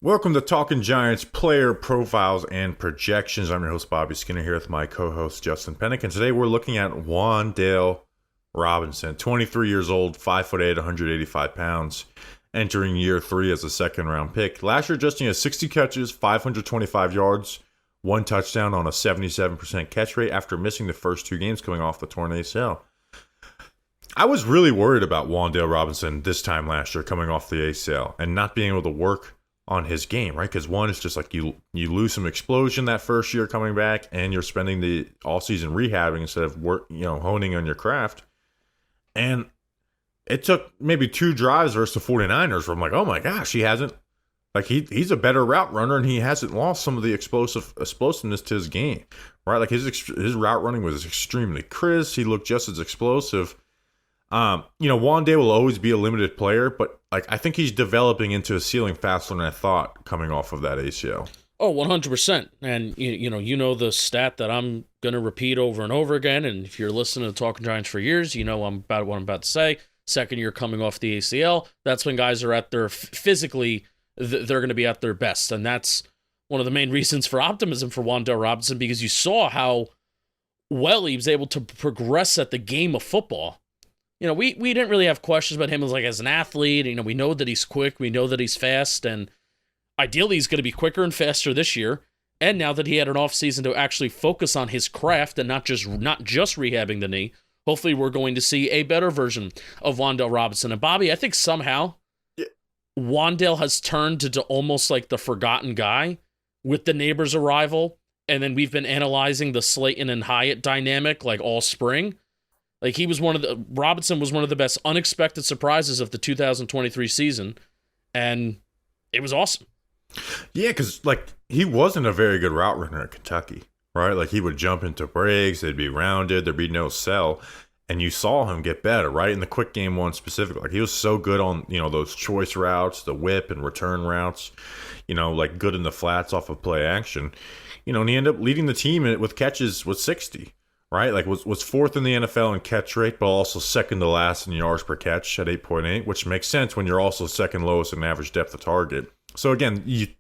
Welcome to Talking Giants player profiles and projections. I'm your host, Bobby Skinner, here with my co-host, Justin Pennick. And today we're looking at Wan'Dale Robinson, 23 years old, 5'8", 185 pounds, entering year 3 as a second-round pick. Last year, Justin had 60 catches, 525 yards, 1 touchdown on a 77% catch rate after missing the first 2 games coming off the torn ACL. I was really worried about Wan'Dale Robinson this time last year coming off the ACL and not being able to work on his game, right? Because one, it's just like you lose some explosion that first year coming back, and you're spending the offseason rehabbing instead of honing on your craft. And it took maybe 2 drives versus the 49ers where I'm like, oh my gosh, he hasn't, like he's a better route runner, and he hasn't lost some of the explosiveness to his game, right? Like his route running was extremely crisp. He looked just as explosive. Wan'Dale will always be a limited player, but I think he's developing into a ceiling faster than I thought coming off of that ACL. Oh, 100%. And you know the stat that I'm going to repeat over and over again, and if you're listening to Talking Giants for years, you know about what I'm about to say. Second year coming off the ACL, that's when guys are at their physically, they're going to be at their best. And that's one of the main reasons for optimism for Wan'Dale Robinson, because you saw how well he was able to progress at the game of football. We didn't really have questions about him as an athlete. We know that he's quick. We know that he's fast. And ideally, he's going to be quicker and faster this year. And now that he had an offseason to actually focus on his craft and not just rehabbing the knee, hopefully we're going to see a better version of Wan'Dale Robinson. And Bobby, I think somehow Wan'Dale has turned into almost like the forgotten guy with the neighbor's arrival. And then we've been analyzing the Slayton and Hyatt dynamic all spring. Robinson was one of the best unexpected surprises of the 2023 season, and it was awesome. Yeah, because he wasn't a very good route runner at Kentucky, right? He would jump into breaks, they'd be rounded, there'd be no sell, and you saw him get better, right? In the quick game one specifically, he was so good on those choice routes, the whip and return routes, good in the flats off of play action, and he ended up leading the team with catches with 60. Right, was fourth in the NFL in catch rate, but also second to last in yards per catch at 8.8, which makes sense when you're also second lowest in average depth of target. So again, he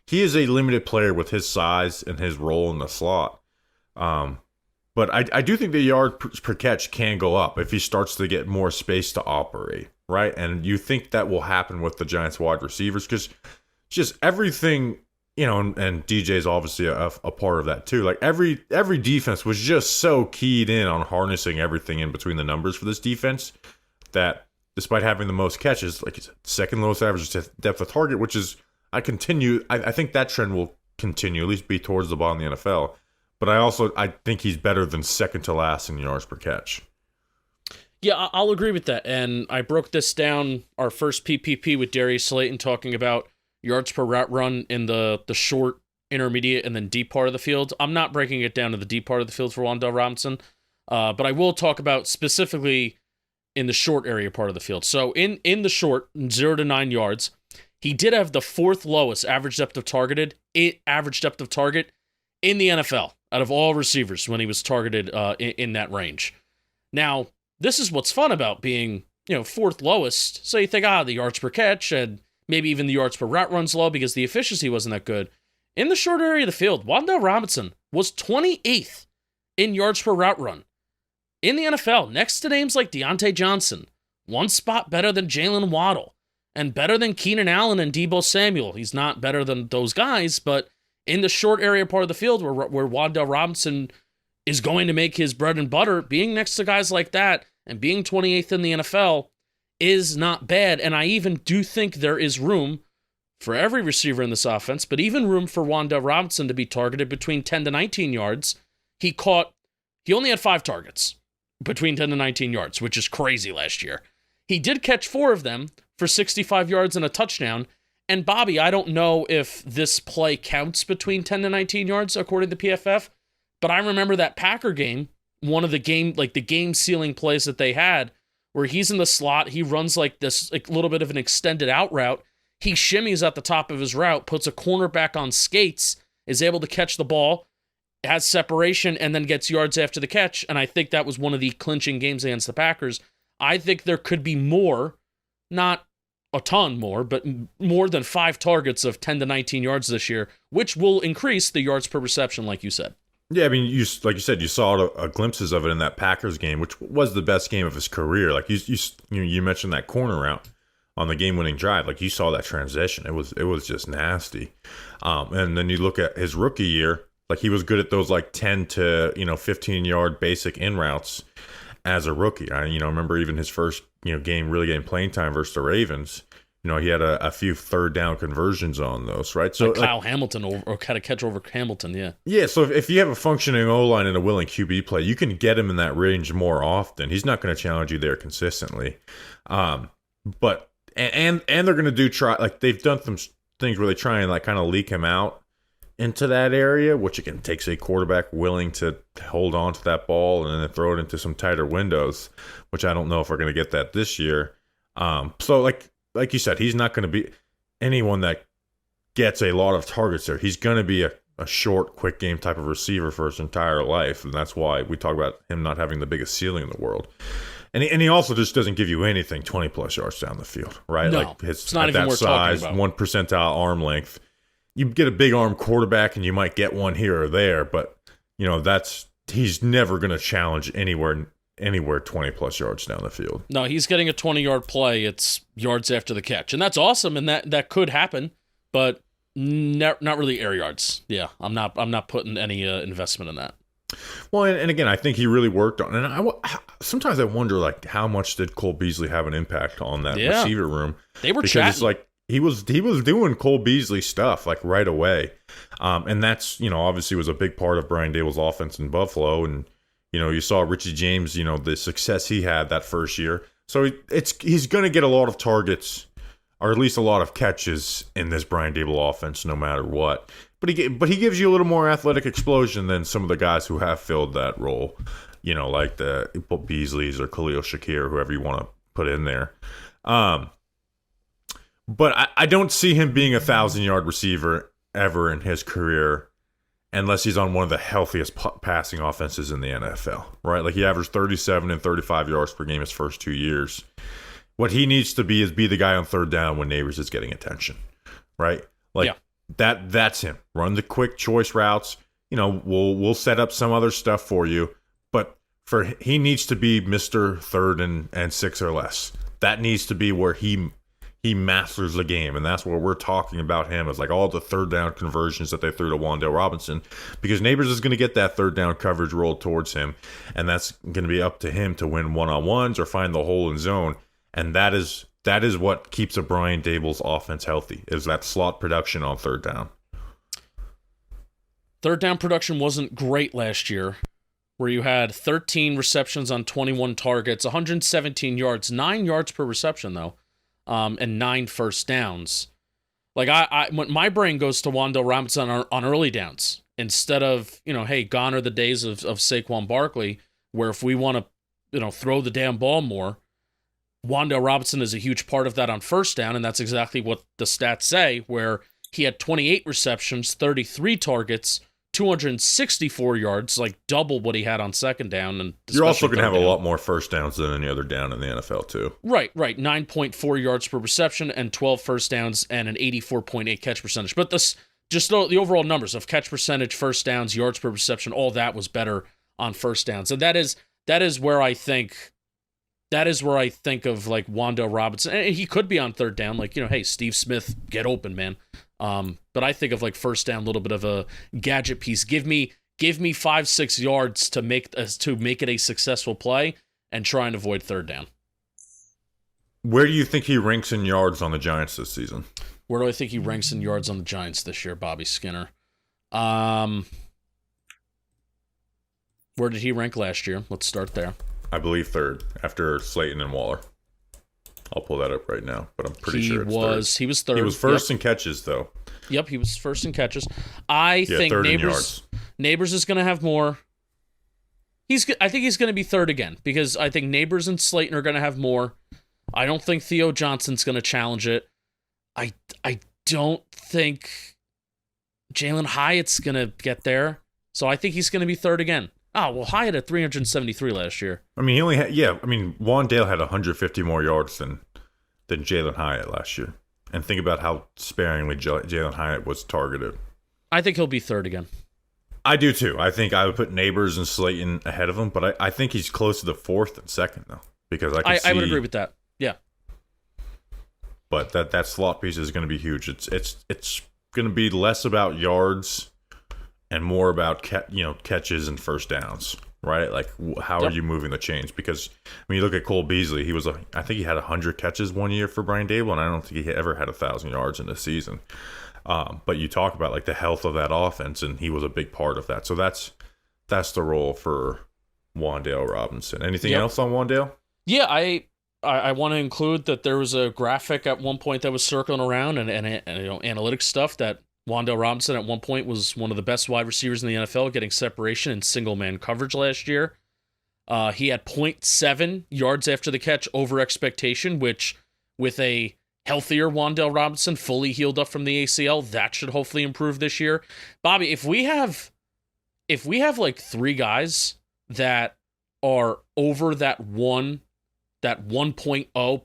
is a limited player with his size and his role in the slot. But I do think the yards per catch can go up if he starts to get more space to operate, right? And you think that will happen with the Giants wide receivers because just everything. And DJ's obviously a part of that too. Every defense was just so keyed in on harnessing everything in between the numbers for this defense that despite having the most catches, like you said, second lowest average depth of target, which is I think that trend will continue, at least be towards the bottom of the NFL. But I think he's better than second to last in yards per catch. Yeah, I'll agree with that. And I broke this down, our first PPP with Darius Slayton, talking about yards per route run in the short, intermediate, and then deep part of the field. I'm not breaking it down to the deep part of the field for Wan'Dale Robinson, but I will talk about specifically in the short area part of the field. So in the short, 0 to 9 yards, he did have the 4th lowest average depth of target in the NFL out of all receivers when he was targeted in that range. Now, this is what's fun about being 4th lowest. So you think, the yards per catch and maybe even the yards per route run's low because the efficiency wasn't that good. In the short area of the field, Wan'Dale Robinson was 28th in yards per route run. In the NFL, next to names like Deontay Johnson, one spot better than Jalen Waddle, and better than Keenan Allen and Deebo Samuel. He's not better than those guys, but in the short area part of the field where Wan'Dale Robinson is going to make his bread and butter, being next to guys like that and being 28th in the NFL is not bad, and I even do think there is room for every receiver in this offense, but even room for Wan'Dale Robinson to be targeted between 10 to 19 yards. He only had 5 targets between 10 to 19 yards, which is crazy last year. He did catch 4 of them for 65 yards and a touchdown, and Bobby, I don't know if this play counts between 10 to 19 yards according to PFF, but I remember that Packer game, one of the game-sealing plays that they had, where he's in the slot, he runs this little bit of an extended out route. He shimmies at the top of his route, puts a cornerback on skates, is able to catch the ball, has separation, and then gets yards after the catch. And I think that was one of the clinching games against the Packers. I think there could be more, not a ton more, but more than 5 targets of 10 to 19 yards this year, which will increase the yards per reception, like you said. Yeah, I mean, like you said, you saw glimpses of it in that Packers game, which was the best game of his career. Like you mentioned that corner route on the game-winning drive. Like you saw that transition, it was just nasty. And then you look at his rookie year, like he was good at those like 10 to 15-yard basic in routes as a rookie. I remember even his first game, really getting playing time versus the Ravens. He had a few third down conversions on those, right? So like Kyle Hamilton or had a catch over Hamilton, yeah. Yeah, so if you have a functioning O-line and a willing QB play, you can get him in that range more often. He's not going to challenge you there consistently. But they're going to try, like they've done some things where they try and like kind of leak him out into that area, which again takes a quarterback willing to hold on to that ball and then throw it into some tighter windows, which I don't know if we're going to get that this year. So like you said, he's not going to be anyone that gets a lot of targets there. He's going to be a short, quick game type of receiver for his entire life, and that's why we talk about him not having the biggest ceiling in the world. And he also just doesn't give you anything 20-plus yards down the field, right? No, like it's not at even that worth size, talking about. 1 percentile arm length. You get a big arm quarterback, and you might get one here or there, but he's never going to challenge anywhere 20-plus yards down the field. No, he's getting a 20-yard play. It's yards after the catch, and that's awesome, and that could happen, but not really air yards. Yeah, I'm not putting any investment in that. Well, and again, I think he really worked on, and sometimes I wonder like how much did Cole Beasley have an impact on that receiver room? They were because chatting. it's like he was doing Cole Beasley stuff like right away, and that's obviously was a big part of Brian Dable's offense in Buffalo, and you saw Richie James, the success he had that first year. So he's going to get a lot of targets, or at least a lot of catches in this Brian Dable offense, no matter what. But he gives you a little more athletic explosion than some of the guys who have filled that role, like the Beasleys or Khalil Shakir, whoever you want to put in there. But I don't see him being a 1,000-yard receiver ever in his career, unless he's on one of the healthiest passing offenses in the NFL, right? Like he averaged 37 and 35 yards per game his first 2 years. What he needs to be is be the guy on third down when Neighbors is getting attention, right? Like that's him. Run the quick choice routes. We'll set up some other stuff for you, but he needs to be Mr. 3rd and 6 or less. That needs to be where he masters the game, and that's what we're talking about him as like all the third down conversions that they threw to Wan'Dale Robinson, because Neighbors is going to get that third down coverage rolled towards him, and that's going to be up to him to win one-on-ones or find the hole in zone, and that is what keeps a Brian Dable's offense healthy, is that slot production on third down. Third down production wasn't great last year, where you had 13 receptions on 21 targets, 117 yards, 9 yards per reception though. And 9 first downs. Like my brain goes to Wan'Dale Robinson on early downs instead of hey, gone are the days of Saquon Barkley, where if we want to throw the damn ball more, Wan'Dale Robinson is a huge part of that on first down, and that's exactly what the stats say. Where he had 28 receptions, 33 targets, 264 yards, like double what he had on second down. And you're also going to have a lot more first downs than any other down in the NFL too. Right. 9.4 yards per reception and 12 first downs and an 84.8 catch percentage. But the overall numbers of catch percentage, first downs, yards per reception, all that was better on first downs. And that is where I think of like Wan'Dale Robinson. And he could be on third down, like hey, Steve Smith, get open, man. But I think of like first down, a little bit of a gadget piece. Give me 5-6 yards to make it a successful play, and try and avoid third down. Where do you think he ranks in yards on the Giants this season? Where do I think he ranks in yards on the Giants this year, Bobby Skinner? Where did he rank last year? Let's start there. I believe 3rd after Slayton and Waller. I'll pull that up right now, but I'm pretty sure it's 3rd. He was 3rd. He was first in catches, though. Yep, he was first in catches. I think Neighbors is going to have more. I think he's going to be 3rd again, because I think Neighbors and Slayton are going to have more. I don't think Theo Johnson's going to challenge it. I don't think Jalen Hyatt's going to get there, so I think he's going to be 3rd again. Oh, well, Hyatt had 373 last year. I mean, he only had, Wan'Dale had 150 more yards than than Jalen Hyatt last year. And think about how sparingly Jalen Hyatt was targeted. I think he'll be third again. I do too. I think I would put Neighbors and Slayton ahead of him, but I think he's close to the fourth and second though, because I would agree with that. Yeah. But that slot piece is going to be huge. It's going to be less about yards and more about catches and first downs, right? Like how are you moving the chains? Because when you look at Cole Beasley, I think he had 100 catches one year for Brian Dable, and I don't think he ever had 1,000 yards in a season. But you talk about like the health of that offense, and he was a big part of that. So that's the role for Wan'Dale Robinson. Anything else on Wan'Dale? Yeah, I want to include that there was a graphic at one point that was circling around and analytics stuff that Wan'Dale Robinson at one point was one of the best wide receivers in the NFL, getting separation in single man coverage last year. He had 0.7 yards after the catch over expectation, which with a healthier Wan'Dale Robinson, fully healed up from the ACL, that should hopefully improve this year. Bobby, if we have like three guys that are over that 1.0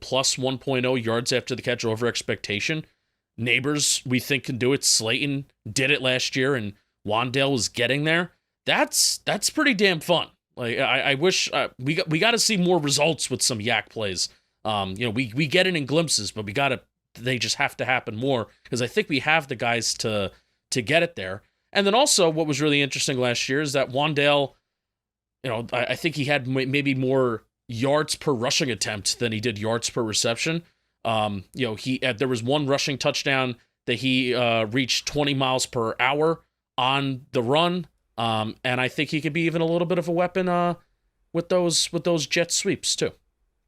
plus 1.0 yards after the catch over expectation, Neighbors we think can do it. Slayton did it last year, and Wan'Dale was getting there. That's pretty damn fun. Like I wish we got to see more results with some yak plays. We get it in glimpses, but they just have to happen more, because I think we have the guys to get it there. And then also what was really interesting last year is that Wan'Dale, I think he had maybe more yards per rushing attempt than he did yards per reception. There was one rushing touchdown that he reached 20 miles per hour on the run. And I think he could be even a little bit of a weapon with those jet sweeps too.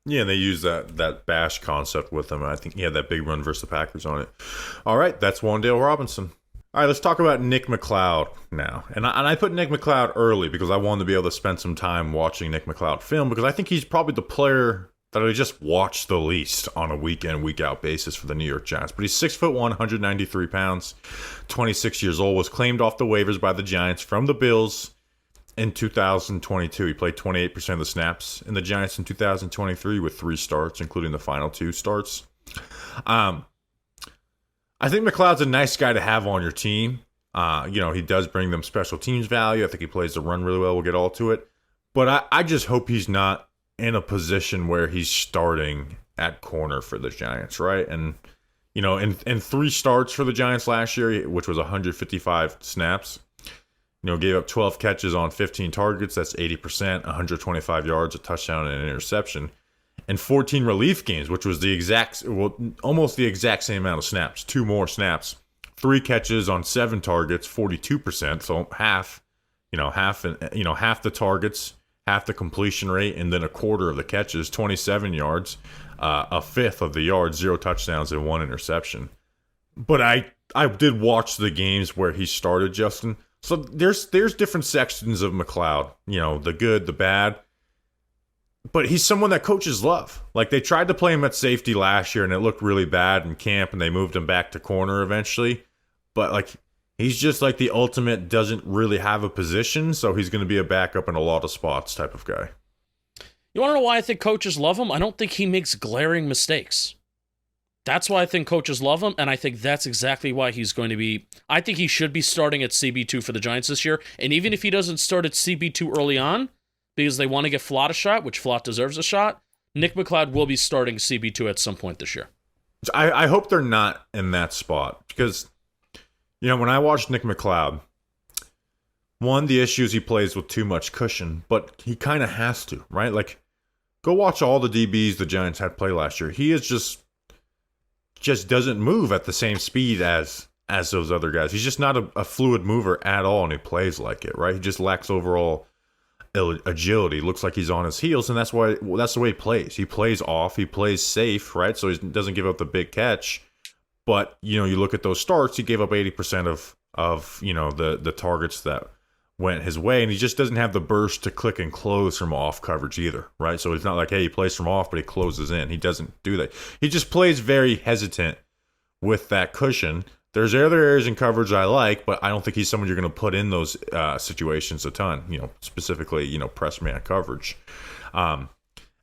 Yeah, and they use that bash concept with him. I think he had that big run versus the Packers on it. All right, that's Wan'Dale Robinson. All right, let's talk about Nick McCloud now. And I put Nick McCloud early because I wanted to be able to spend some time watching Nick McCloud film, because I think he's probably the player that I just watch the least on a week in, week out basis for the New York Giants. But he's 6'1", 193 pounds, 26 years old, was claimed off the waivers by the Giants from the Bills in 2022. He played 28% of the snaps in the Giants in 2023 with 3 starts, including the final 2 starts. I think McCloud's a nice guy to have on your team. He does bring them special teams value. I think he plays the run really well. We'll get all to it. But I just hope he's not in a position where he's starting at corner for the Giants, right? And, in 3 starts for the Giants last year, which was 155 snaps, gave up 12 catches on 15 targets. That's 80%, 125 yards, a touchdown, and an interception. And 14 relief games, which was almost the exact same amount of snaps, 2 more snaps. 3 catches on 7 targets, 42%, so half the targets, half the completion rate, and then a quarter of the catches, 27 yards, a fifth of the yards, 0 touchdowns, and 1 interception. But I did watch the games where he started, Justin. So there's different sections of McCloud, the good, the bad. But he's someone that coaches love. Like, they tried to play him at safety last year, and it looked really bad in camp, and they moved him back to corner eventually. But, like, he's just like the ultimate doesn't really have a position, so he's going to be a backup in a lot of spots type of guy. You want to know why I think coaches love him? I don't think he makes glaring mistakes. That's why I think coaches love him, and I think that's exactly why he's going to be... I think he should be starting at CB2 for the Giants this year, and even if he doesn't start at CB2 early on, because they want to get Flott a shot, which Flott deserves a shot, Nick McCloud will be starting CB2 at some point this year. I hope they're not in that spot, because, when I watched Nick McCloud, one, the issue is he plays with too much cushion, but he kind of has to, right? Like, go watch all the DBs the Giants had play last year. He is just doesn't move at the same speed as those other guys. He's just not a fluid mover at all, and he plays like it, right? He just lacks overall agility. Looks like he's on his heels, and that's the way he plays. He plays off, he plays safe, right? So he doesn't give up the big catch. But you look at those starts, he gave up 80% of the targets that went his way, and he just doesn't have the burst to click and close from off coverage either, right? So it's not like, hey, he plays from off, but he closes in. He doesn't do that. He just plays very hesitant with that cushion. There's other areas in coverage I like, but I don't think he's someone you're going to put in those situations a ton, specifically, press man coverage. And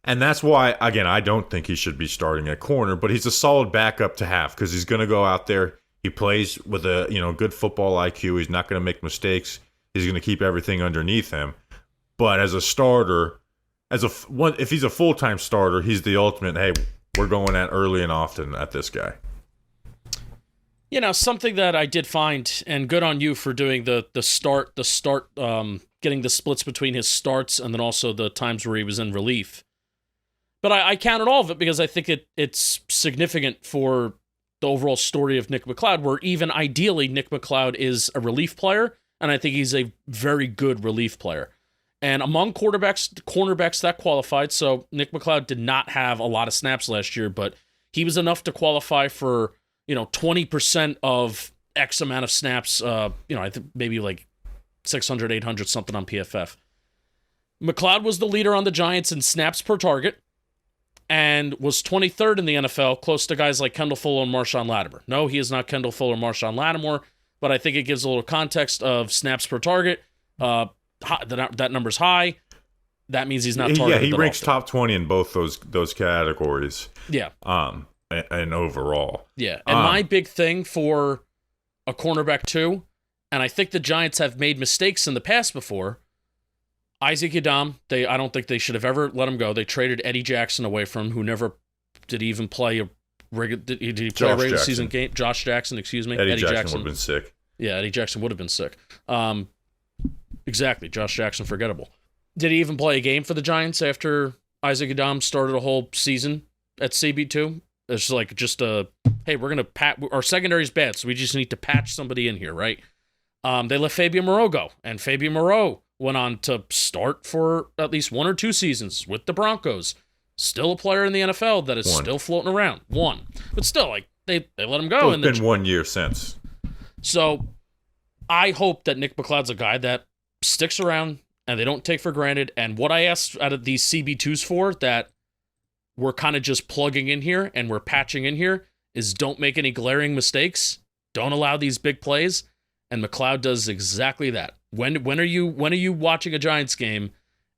And that's why, again, I don't think he should be starting at corner, but he's a solid backup to have because he's going to go out there. He plays with a good football IQ. He's not going to make mistakes. He's going to keep everything underneath him. But as a starter, if he's a full-time starter, he's the ultimate, hey, we're going at early and often at this guy. Something that I did find, and good on you for doing the start, getting the splits between his starts and then also the times where he was in relief. But I counted all of it because I think it's significant for the overall story of Nick McCloud, where even ideally Nick McCloud is a relief player, and I think he's a very good relief player. And among cornerbacks that qualified, so Nick McCloud did not have a lot of snaps last year, but he was enough to qualify for 20% of X amount of snaps. I think maybe like 600, 800 something on PFF. McCloud was the leader on the Giants in snaps per target, and was 23rd in the NFL, close to guys like Kendall Fuller and Marshawn Lattimore. No, he is not Kendall Fuller or Marshawn Lattimore, but I think it gives a little context of snaps per target. That number's high. That means he's not targeted. Yeah, he ranks top 20 in both those categories. Yeah. And overall. Yeah, and my big thing for a cornerback too, and I think the Giants have made mistakes in the past before. Isaac Yiadom, I don't think they should have ever let him go. They traded Eddie Jackson away from him, who never did he even play a regular. Did he play a regular season game? Josh Jackson, excuse me. Eddie Jackson would have been sick. Yeah, Eddie Jackson would have been sick. Exactly, Josh Jackson, forgettable. Did he even play a game for the Giants after Isaac Yiadom started a whole season at CB2? It's like hey, we're gonna our secondary's bad, so we just need to patch somebody in here, right? They let Fabian Moreau go, and Fabian Moreau went on to start for at least 1 or 2 seasons with the Broncos. Still a player in the NFL that is still floating around. But still, like they let him go. It's been 1 year since. So I hope that Nick McCloud's a guy that sticks around and they don't take for granted. And what I asked out of these CB2s for that we're kind of just plugging in here and we're patching in here is don't make any glaring mistakes. Don't allow these big plays. And McCloud does exactly that. When are you watching a Giants game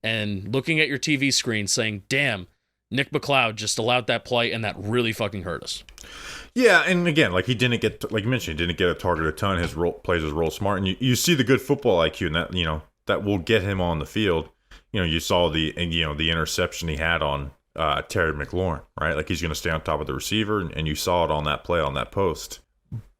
and looking at your TV screen saying, damn, Nick McCloud just allowed that play and that really fucking hurt us? Yeah, and again, like he didn't get, like you mentioned, he didn't get a target a ton. His plays his role smart, and you see the good football IQ, and that that will get him on the field. You saw the interception he had on Terry McLaurin, right? Like he's going to stay on top of the receiver, and you saw it on that play on that post.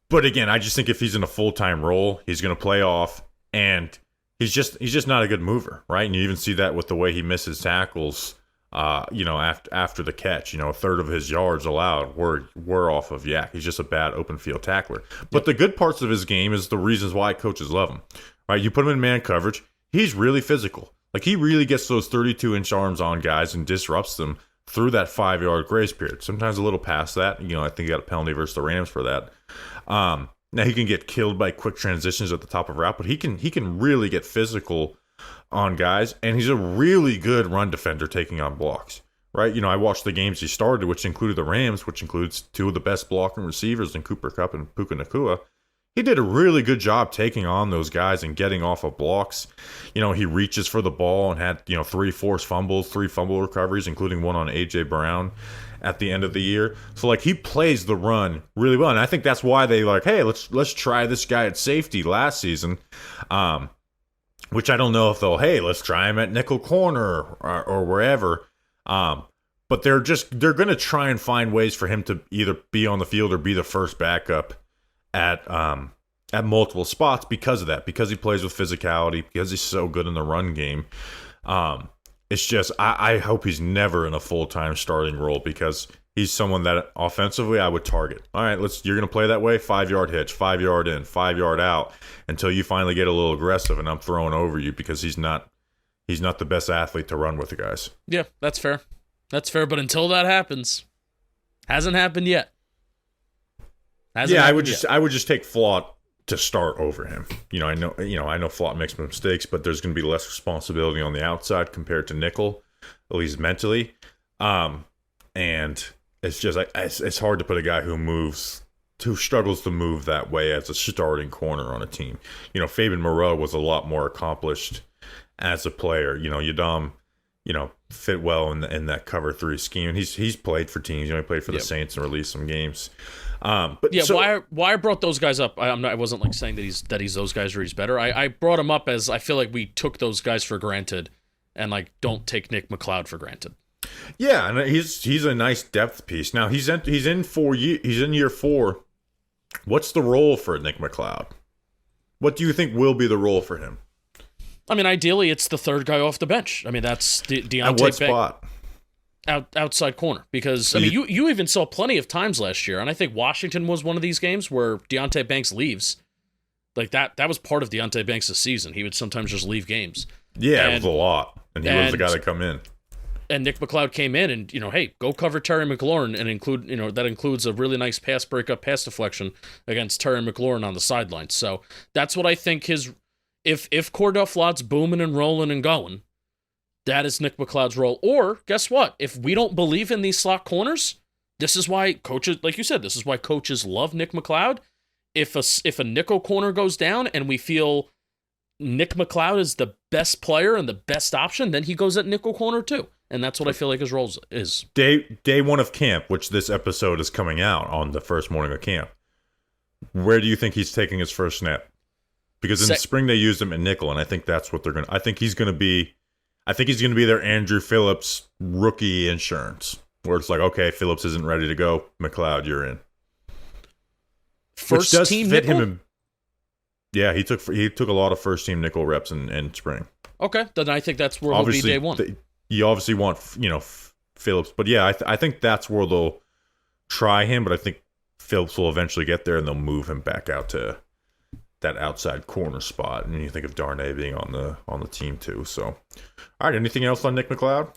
But again, I just think if he's in a full-time role, he's going to play off, and he's just not a good mover, right? And you even see that with the way he misses tackles. After the catch, a third of his yards allowed were off of yak. He's just a bad open field tackler. But the good parts of his game is the reasons why coaches love him, right? You put him in man coverage, he's really physical. Like he really gets those 32-inch arms on guys and disrupts them through that 5-yard grace period. Sometimes a little past that. I think he got a penalty versus the Rams for that. Now he can get killed by quick transitions at the top of route, but he can really get physical on guys, and he's a really good run defender taking on blocks, right? I watched the games he started, which included the Rams, which includes 2 of the best blocking receivers in Cooper Kupp and Puka Nacua. He did a really good job taking on those guys and getting off of blocks. He reaches for the ball and had 3 forced fumbles, 3 fumble recoveries, including one on A.J. Brown at the end of the year. So like he plays the run really well, and I think that's why they hey, let's try this guy at safety last season. Which I don't know if let's try him at nickel corner or wherever. But they're going to try and find ways for him to either be on the field or be the first backup at multiple spots because of that, because he plays with physicality, because he's so good in the run game. It's just, I hope he's never in a full-time starting role because he's someone that offensively I would target. All right, you're going to play that way, 5-yard hitch, 5-yard in, 5-yard out until you finally get a little aggressive and I'm throwing over you because he's not the best athlete to run with the guys. Yeah, that's fair. That's fair, but until that happens, hasn't happened yet. I would just take Flott to start over him. I know Flott makes mistakes, but there's going to be less responsibility on the outside compared to nickel, at least mentally. And it's just it's hard to put a guy who struggles to move that way as a starting corner on a team. Fabian Moreau was a lot more accomplished as a player. Yiadom fit well in that cover 3 scheme. And he's played for teams. He played for the Saints and released some games. But yeah, why I brought those guys up? I wasn't like saying that he's those guys or he's better. I brought him up as I feel like we took those guys for granted, and like don't take Nick McCloud for granted. Yeah, and he's a nice depth piece. Now he's in year 4. What's the role for Nick McCloud? What do you think will be the role for him? I mean, ideally, it's the third guy off the bench. I mean, that's Deontay At what spot? Outside corner. Because, you even saw plenty of times last year, and I think Washington was one of these games where Deontay Banks leaves. Like, that was part of Deontay Banks' season. He would sometimes just leave games. Yeah, it was a lot. And he was the guy that come in. And Nick McCloud came in and, hey, go cover Terry McLaurin and that includes a really nice pass breakup, pass deflection against Terry McLaurin on the sidelines. So that's what I think if Cordell Flott's booming and rolling and going, that is Nick McCloud's role. Or guess what? If we don't believe in these slot corners, this is why coaches, like you said, this is why coaches love Nick McCloud. If a nickel corner goes down and we feel Nick McCloud is the best player and the best option, then he goes at nickel corner too. And that's what I feel like his role is. Day 1 of camp, which this episode is coming out on the first morning of camp. Where do you think he's taking his first snap? Because in the spring they used him at nickel, and I think that's what they're going to. I think he's going to be their Andrew Phillips rookie insurance, where it's like, okay, Phillips isn't ready to go. McCloud, you're in. First team fit nickel? him. Yeah, he took a lot of first team nickel reps in spring. Okay, then I think that's where he'll be day 1. You obviously want Phillips, but yeah, I think that's where they'll try him. But I think Phillips will eventually get there, and they'll move him back out to that outside corner spot. And you think of Darnay being on the team too. So, all right, anything else on Nick McCloud?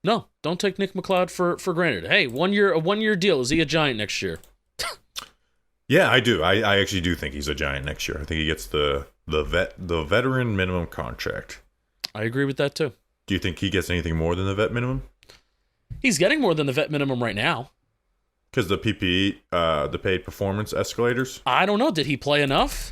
No, don't take Nick McCloud for granted. Hey, a 1-year deal. Is he a Giant next year? Yeah, I do. I actually do think he's a Giant next year. I think he gets the veteran minimum contract. I agree with that too. Do you think he gets anything more than the vet minimum? He's getting more than the vet minimum right now. Because the PPE, the paid performance escalators? I don't know. Did he play enough?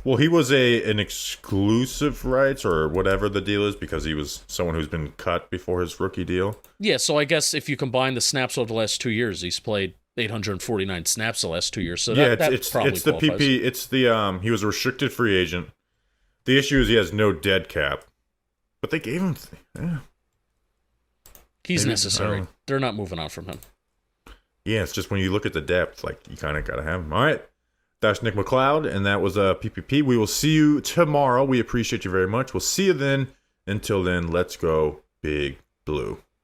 Well, he was an exclusive rights or whatever the deal is because he was someone who's been cut before his rookie deal. Yeah, so I guess if you combine the snaps over the last 2 years, he's played 849 snaps the last 2 years. So it's the PP. It's the he was a restricted free agent. The issue is he has no dead cap. But they gave him... Yeah. He's necessary. They're not moving on from him. Yeah, it's just when you look at the depth, like, you kind of got to have him. All right. That's Nick McCloud, and that was a PPP. We will see you tomorrow. We appreciate you very much. We'll see you then. Until then, let's go Big Blue.